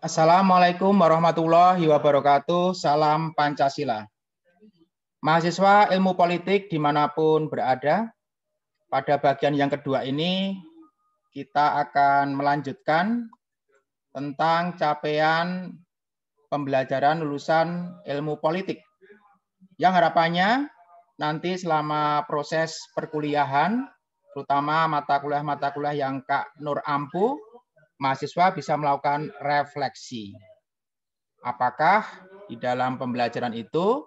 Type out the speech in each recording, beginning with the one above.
Assalamualaikum warahmatullahi wabarakatuh. Salam Pancasila. Mahasiswa ilmu politik dimanapun berada, pada bagian yang kedua ini kita akan melanjutkan tentang capaian pembelajaran lulusan ilmu politik. Yang harapannya nanti selama proses perkuliahan, terutama mata kuliah yang Kak Nur ampu, mahasiswa bisa melakukan refleksi. Apakah di dalam pembelajaran itu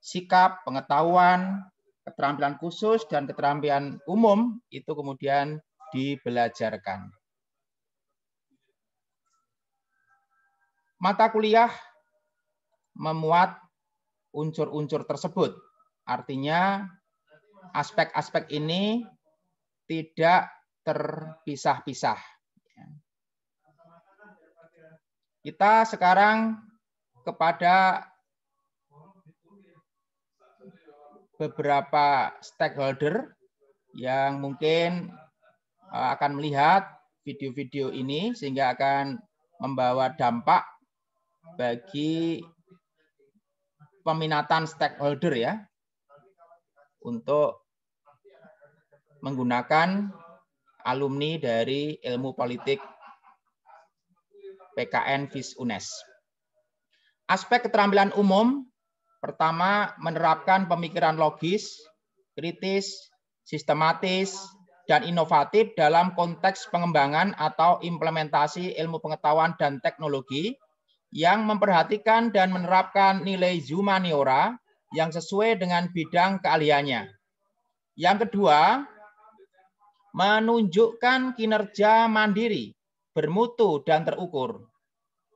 sikap, pengetahuan, keterampilan khusus, dan keterampilan umum itu kemudian dibelajarkan. Mata kuliah memuat unsur-unsur tersebut. Artinya aspek-aspek ini tidak terpisah-pisah. Kita sekarang kepada beberapa stakeholder yang mungkin akan melihat video-video ini sehingga akan membawa dampak bagi peminatan stakeholder ya untuk menggunakan alumni dari ilmu politik PKN FIS UNES. Aspek keterampilan umum, pertama menerapkan pemikiran logis, kritis, sistematis, dan inovatif dalam konteks pengembangan atau implementasi ilmu pengetahuan dan teknologi yang memperhatikan dan menerapkan nilai humaniora yang sesuai dengan bidang keahliannya. Yang kedua, menunjukkan kinerja mandiri, bermutu, dan terukur.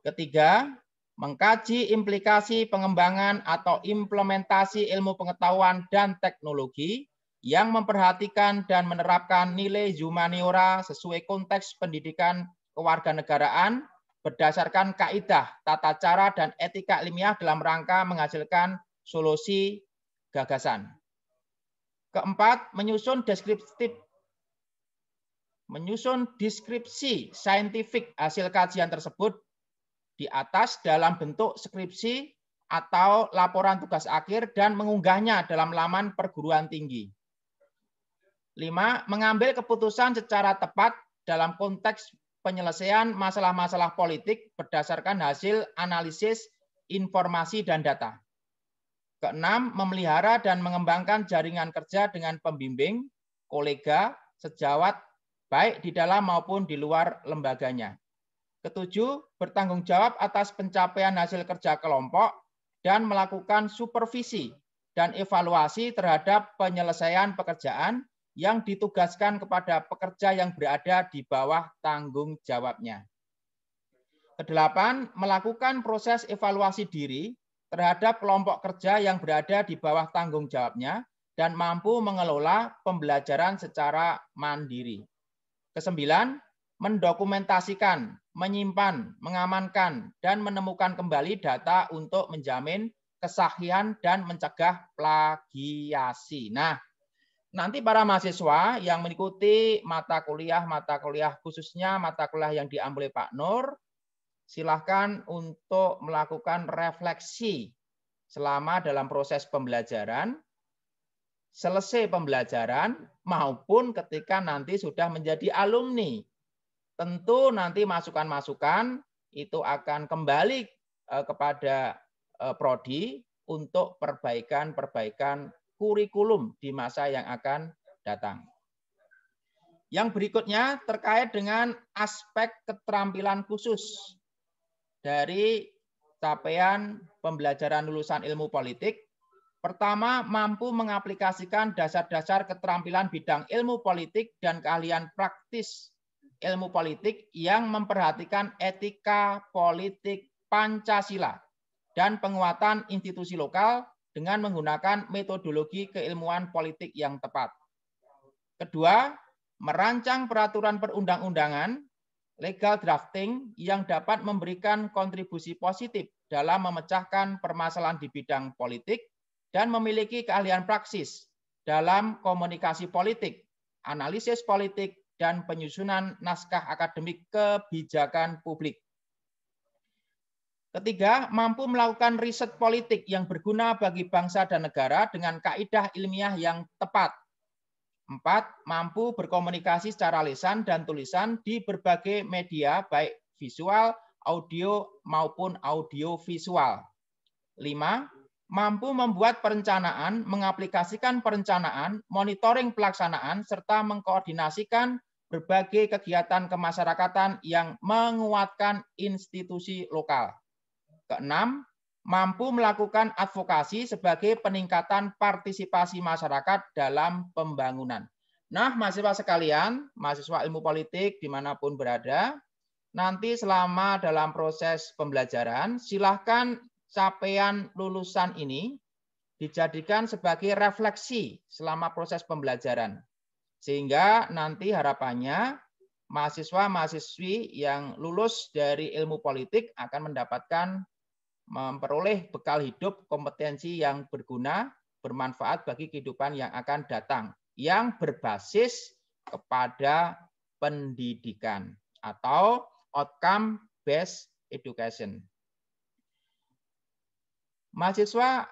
Ketiga, mengkaji implikasi pengembangan atau implementasi ilmu pengetahuan dan teknologi yang memperhatikan dan menerapkan nilai humaniora sesuai konteks pendidikan kewarganegaraan berdasarkan kaidah, tata cara, dan etika ilmiah dalam rangka menghasilkan solusi gagasan. Keempat, menyusun deskripsi saintifik hasil kajian tersebut di atas dalam bentuk skripsi atau laporan tugas akhir dan mengunggahnya dalam laman perguruan tinggi. 5. Mengambil keputusan secara tepat dalam konteks penyelesaian masalah-masalah politik berdasarkan hasil analisis informasi dan data. Keenam, memelihara dan mengembangkan jaringan kerja dengan pembimbing, kolega, sejawat, baik di dalam maupun di luar lembaganya. Ketujuh, bertanggung jawab atas pencapaian hasil kerja kelompok dan melakukan supervisi dan evaluasi terhadap penyelesaian pekerjaan yang ditugaskan kepada pekerja yang berada di bawah tanggung jawabnya. Kedelapan, melakukan proses evaluasi diri terhadap kelompok kerja yang berada di bawah tanggung jawabnya dan mampu mengelola pembelajaran secara mandiri. Kesembilan, mendokumentasikan, menyimpan, mengamankan, dan menemukan kembali data untuk menjamin kesahihan dan mencegah plagiasi. Nah, nanti para mahasiswa yang mengikuti mata kuliah khususnya mata kuliah yang diambil oleh Pak Nur, silahkan untuk melakukan refleksi selama dalam proses pembelajaran, selesai pembelajaran, maupun ketika nanti sudah menjadi alumni. Tentu nanti masukan-masukan itu akan kembali kepada prodi untuk perbaikan kurikulum di masa yang akan datang. Yang berikutnya terkait dengan aspek keterampilan khusus dari capaian pembelajaran lulusan ilmu politik. Pertama, mampu mengaplikasikan dasar-dasar keterampilan bidang ilmu politik dan keahlian praktis ilmu politik yang memperhatikan etika politik Pancasila dan penguatan institusi lokal dengan menggunakan metodologi keilmuan politik yang tepat. Kedua, merancang peraturan perundang-undangan legal drafting yang dapat memberikan kontribusi positif dalam memecahkan permasalahan di bidang politik dan memiliki keahlian praksis dalam komunikasi politik, analisis politik, dan penyusunan naskah akademik kebijakan publik. Ketiga, mampu melakukan riset politik yang berguna bagi bangsa dan negara dengan kaidah ilmiah yang tepat. 4, mampu berkomunikasi secara lisan dan tulisan di berbagai media, baik visual, audio, maupun audiovisual. 5, mampu membuat perencanaan, mengaplikasikan perencanaan, monitoring pelaksanaan, serta mengkoordinasikan berbagai kegiatan kemasyarakatan yang menguatkan institusi lokal. Keenam, mampu melakukan advokasi sebagai peningkatan partisipasi masyarakat dalam pembangunan. Nah, mahasiswa sekalian, mahasiswa ilmu politik dimanapun berada, nanti selama dalam proses pembelajaran, silahkan capaian lulusan ini dijadikan sebagai refleksi selama proses pembelajaran. Sehingga nanti harapannya mahasiswa-mahasiswi yang lulus dari ilmu politik akan mendapatkan memperoleh bekal hidup, kompetensi yang berguna, bermanfaat bagi kehidupan yang akan datang, yang berbasis kepada pendidikan atau outcome based education. Mahasiswi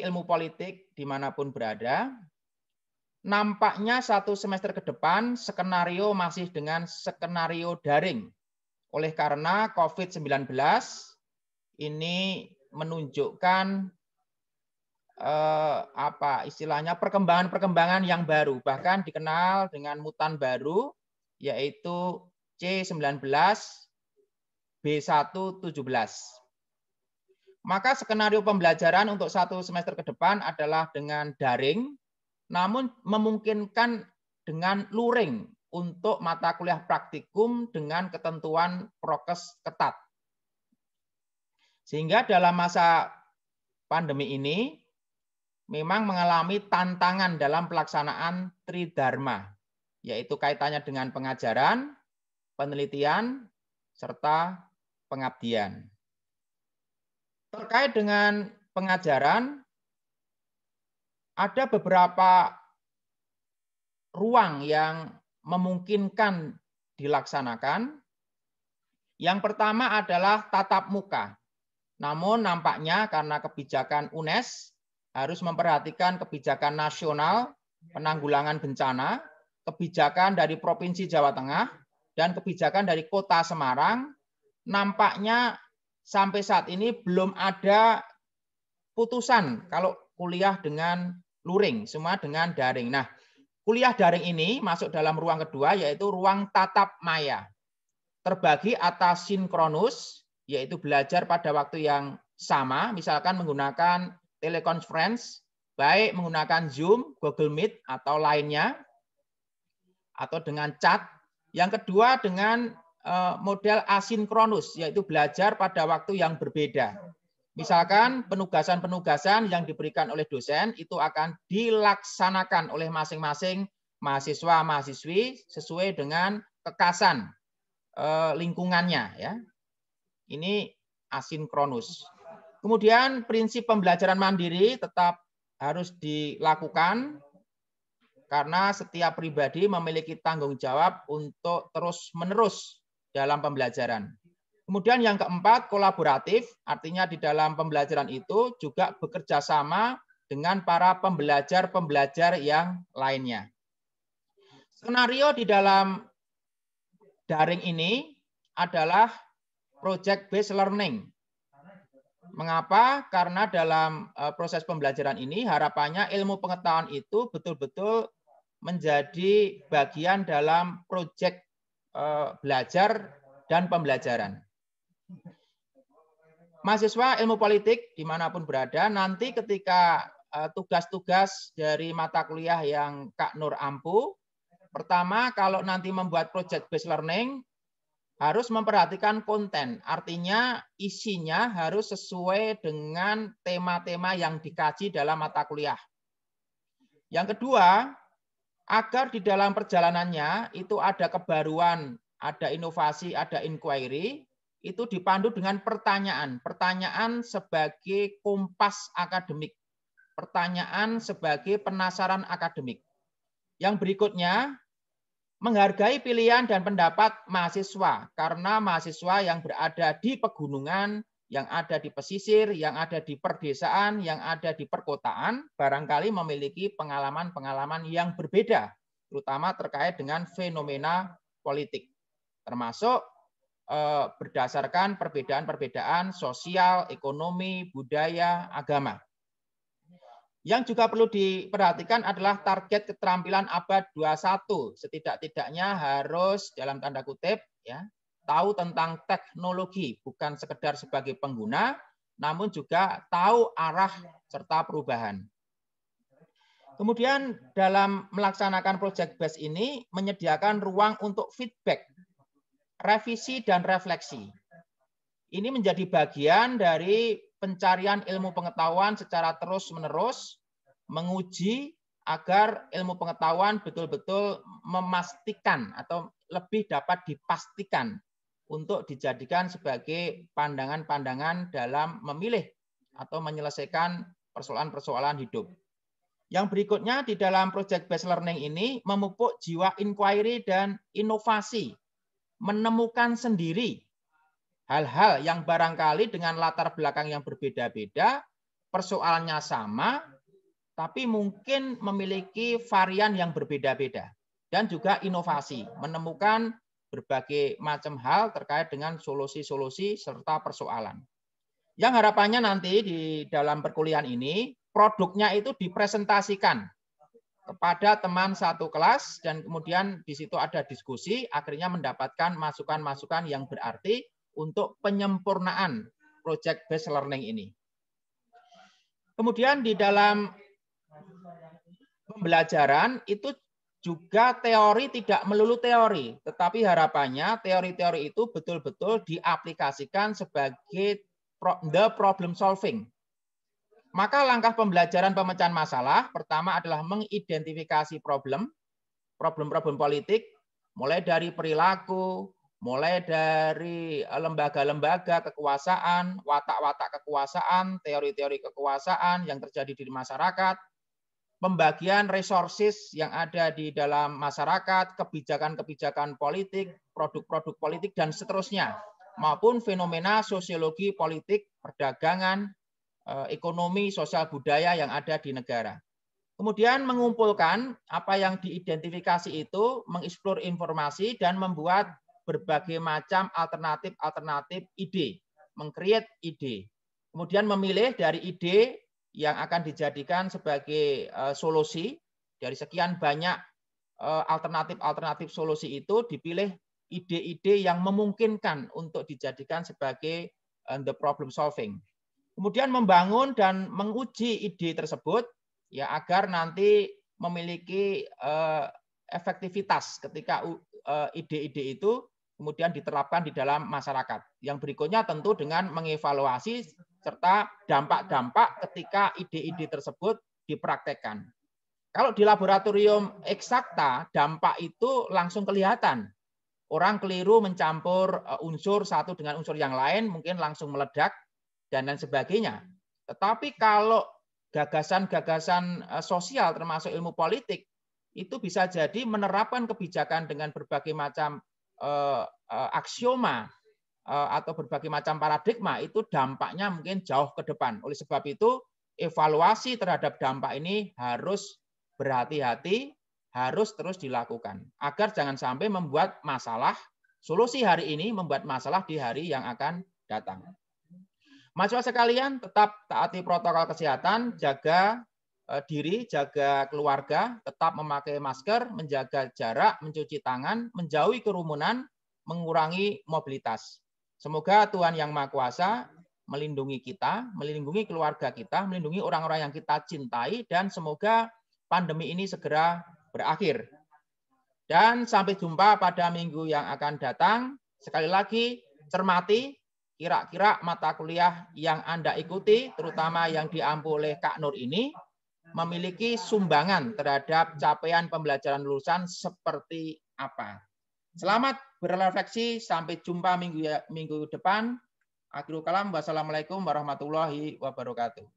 ilmu politik dimanapun berada, nampaknya satu semester ke depan skenario masih dengan skenario daring. Oleh karena COVID-19 ini menunjukkan perkembangan yang baru, bahkan dikenal dengan mutan baru, yaitu C19 B117. Maka skenario pembelajaran untuk satu semester ke depan adalah dengan daring, namun memungkinkan dengan luring untuk mata kuliah praktikum dengan ketentuan prokes ketat. Sehingga dalam masa pandemi ini memang mengalami tantangan dalam pelaksanaan tridharma, yaitu kaitannya dengan pengajaran, penelitian, serta pengabdian. Terkait dengan pengajaran, ada beberapa ruang yang memungkinkan dilaksanakan. Yang pertama adalah tatap muka. Namun nampaknya karena kebijakan UNES harus memperhatikan kebijakan nasional penanggulangan bencana, kebijakan dari Provinsi Jawa Tengah, dan kebijakan dari Kota Semarang, nampaknya sampai saat ini belum ada putusan kalau kuliah dengan luring, semua dengan daring. Nah, kuliah daring ini masuk dalam ruang kedua, yaitu ruang tatap maya. Terbagi atas sinkronus, yaitu belajar pada waktu yang sama, misalkan menggunakan teleconference, baik menggunakan Zoom, Google Meet, atau lainnya, atau dengan chat. Yang kedua dengan model asinkronus, yaitu belajar pada waktu yang berbeda. Misalkan penugasan-penugasan yang diberikan oleh dosen itu akan dilaksanakan oleh masing-masing mahasiswa-mahasiswi sesuai dengan kekasan lingkungannya, ya. Ini asinkronus. Kemudian prinsip pembelajaran mandiri tetap harus dilakukan karena setiap pribadi memiliki tanggung jawab untuk terus-menerus dalam pembelajaran. Kemudian yang keempat, kolaboratif, artinya di dalam pembelajaran itu juga bekerja sama dengan para pembelajar-pembelajar yang lainnya. Skenario di dalam daring ini adalah project based learning. Mengapa? Karena dalam proses pembelajaran ini harapannya ilmu pengetahuan itu betul-betul menjadi bagian dalam project belajar dan pembelajaran. Mahasiswa ilmu politik dimanapun berada, nanti ketika tugas-tugas dari mata kuliah yang Kak Nur ampu, pertama kalau nanti membuat project based learning, harus memperhatikan konten, artinya isinya harus sesuai dengan tema-tema yang dikaji dalam mata kuliah. Yang kedua, agar di dalam perjalanannya itu ada kebaruan, ada inovasi, ada inquiry, itu dipandu dengan pertanyaan. Pertanyaan sebagai kompas akademik. Pertanyaan sebagai penasaran akademik. Yang berikutnya, Menghargai pilihan dan pendapat mahasiswa, karena mahasiswa yang berada di pegunungan, yang ada di pesisir, yang ada di perdesaan, yang ada di perkotaan, barangkali memiliki pengalaman-pengalaman yang berbeda, terutama terkait dengan fenomena politik, termasuk berdasarkan perbedaan-perbedaan sosial, ekonomi, budaya, agama. Yang juga perlu diperhatikan adalah target keterampilan abad 21. Setidak-tidaknya harus dalam tanda kutip ya, tahu tentang teknologi, bukan sekedar sebagai pengguna, namun juga tahu arah serta perubahan. Kemudian dalam melaksanakan project base ini menyediakan ruang untuk feedback, revisi dan refleksi. Ini menjadi bagian dari pencarian ilmu pengetahuan secara terus-menerus, menguji agar ilmu pengetahuan betul-betul memastikan atau lebih dapat dipastikan untuk dijadikan sebagai pandangan-pandangan dalam memilih atau menyelesaikan persoalan-persoalan hidup. Yang berikutnya di dalam project based learning ini memupuk jiwa inquiry dan inovasi, menemukan sendiri hal-hal yang barangkali dengan latar belakang yang berbeda-beda, persoalannya sama, tapi mungkin memiliki varian yang berbeda-beda. Dan juga inovasi, menemukan berbagai macam hal terkait dengan solusi-solusi serta persoalan. Yang harapannya nanti di dalam perkuliahan ini, produknya itu dipresentasikan kepada teman satu kelas, dan kemudian di situ ada diskusi, akhirnya mendapatkan masukan-masukan yang berarti untuk penyempurnaan project based learning ini. Kemudian di dalam pembelajaran itu juga teori tidak melulu teori, tetapi harapannya teori-teori itu betul-betul diaplikasikan sebagai the problem solving. Maka langkah pembelajaran pemecahan masalah pertama adalah mengidentifikasi problem-problem politik, mulai dari perilaku, mulai dari lembaga-lembaga kekuasaan, watak-watak kekuasaan, teori-teori kekuasaan yang terjadi di masyarakat, pembagian resources yang ada di dalam masyarakat, kebijakan-kebijakan politik, produk-produk politik, dan seterusnya, maupun fenomena sosiologi politik, perdagangan, ekonomi, sosial budaya yang ada di negara. Kemudian mengumpulkan apa yang diidentifikasi itu, mengeksplor informasi, dan membuat berbagai macam alternatif ide, meng-create ide. Kemudian memilih dari ide yang akan dijadikan sebagai solusi. Dari sekian banyak alternatif solusi itu dipilih ide-ide yang memungkinkan untuk dijadikan sebagai the problem solving. Kemudian membangun dan menguji ide tersebut ya agar nanti memiliki efektivitas ketika ide-ide itu kemudian diterapkan di dalam masyarakat. Yang berikutnya tentu dengan mengevaluasi serta dampak-dampak ketika ide-ide tersebut dipraktekkan. Kalau di laboratorium eksakta, dampak itu langsung kelihatan. Orang keliru mencampur unsur satu dengan unsur yang lain, mungkin langsung meledak, dan lain sebagainya. Tetapi kalau gagasan-gagasan sosial termasuk ilmu politik, itu bisa jadi menerapkan kebijakan dengan berbagai macam aksioma atau berbagai macam paradigma, itu dampaknya mungkin jauh ke depan. Oleh sebab itu, evaluasi terhadap dampak ini harus berhati-hati, harus terus dilakukan. Agar jangan sampai membuat masalah, solusi hari ini membuat masalah di hari yang akan datang. Mahasiswa sekalian, tetap taati protokol kesehatan, jaga diri, jaga keluarga, tetap memakai masker, menjaga jarak, mencuci tangan, menjauhi kerumunan, mengurangi mobilitas. Semoga Tuhan Yang Maha Kuasa melindungi kita, melindungi keluarga kita, melindungi orang-orang yang kita cintai, dan semoga pandemi ini segera berakhir. Dan sampai jumpa pada minggu yang akan datang. Sekali lagi, cermati kira-kira mata kuliah yang Anda ikuti, terutama yang diampu oleh Kak Nur ini, memiliki sumbangan terhadap capaian pembelajaran lulusan seperti apa. Selamat berrefleksi, sampai jumpa minggu depan. Akhirul kalam, wassalamualaikum warahmatullahi wabarakatuh.